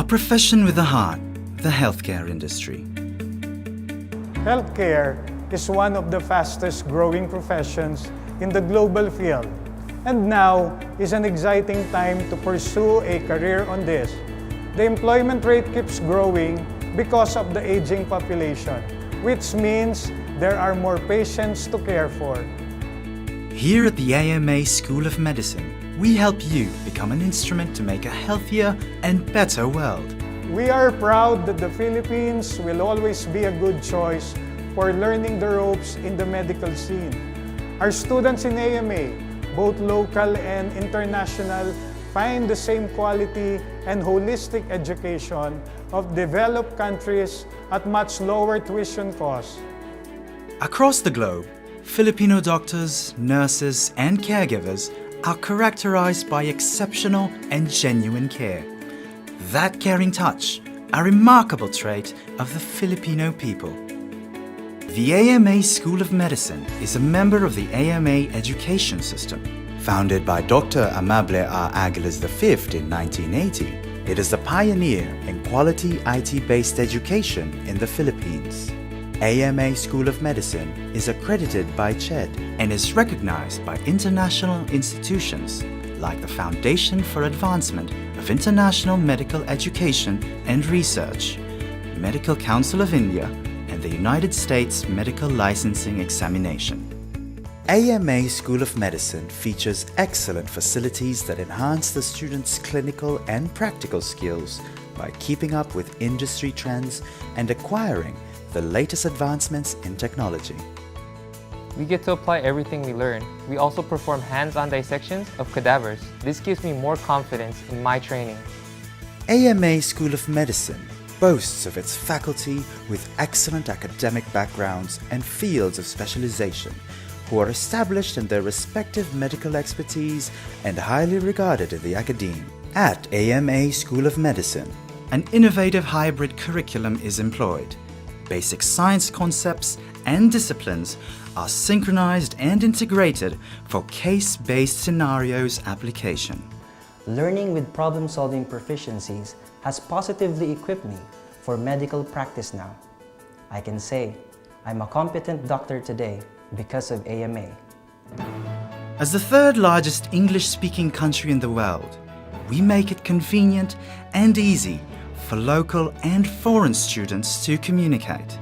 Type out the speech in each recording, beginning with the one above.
A profession with a heart, the healthcare industry. Healthcare is one of the fastest growing professions in the global field, and now is an exciting time to pursue a career on this. The employment rate keeps growing because of the aging population, which means there are more patients to care for. Here at the AMA School of Medicine, we help you become an instrument to make a healthier and better world. We are proud that the Philippines will always be a good choice for learning the ropes in the medical scene. Our students in AMA, both local and international, find the same quality and holistic education of developed countries at much lower tuition costs. Across the globe, Filipino doctors, nurses, and caregivers are characterized by exceptional and genuine care. That caring touch, a remarkable trait of the Filipino people. The AMA School of Medicine is a member of the AMA education system. Founded by Dr. Amable R. Aguiluz V in 1980, it is the pioneer in quality IT-based education in the Philippines. AMA School of Medicine is accredited by CHED and is recognized by international institutions like the Foundation for Advancement of International Medical Education and Research, Medical Council of India, and the United States Medical Licensing Examination. AMA School of Medicine features excellent facilities that enhance the students' clinical and practical skills by keeping up with industry trends and acquiring the latest advancements in technology. We get to apply everything we learn. We also perform hands-on dissections of cadavers. This gives me more confidence in my training. AMA School of Medicine boasts of its faculty with excellent academic backgrounds and fields of specialization, who are established in their respective medical expertise and highly regarded in the academe. At AMA School of Medicine, an innovative hybrid curriculum is employed. Basic science concepts and disciplines are synchronized and integrated for case-based scenarios application. Learning with problem-solving proficiencies has positively equipped me for medical practice now. I can say I'm a competent doctor today because of AMA. As the third largest English-speaking country in the world, we make it convenient and easy for local and foreign students to communicate.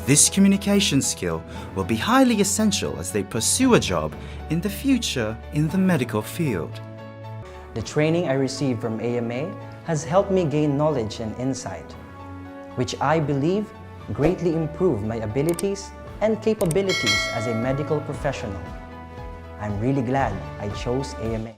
This communication skill will be highly essential as they pursue a job in the future in the medical field. The training I received from AMA has helped me gain knowledge and insight, which I believe greatly improved my abilities and capabilities as a medical professional. I'm really glad I chose AMA.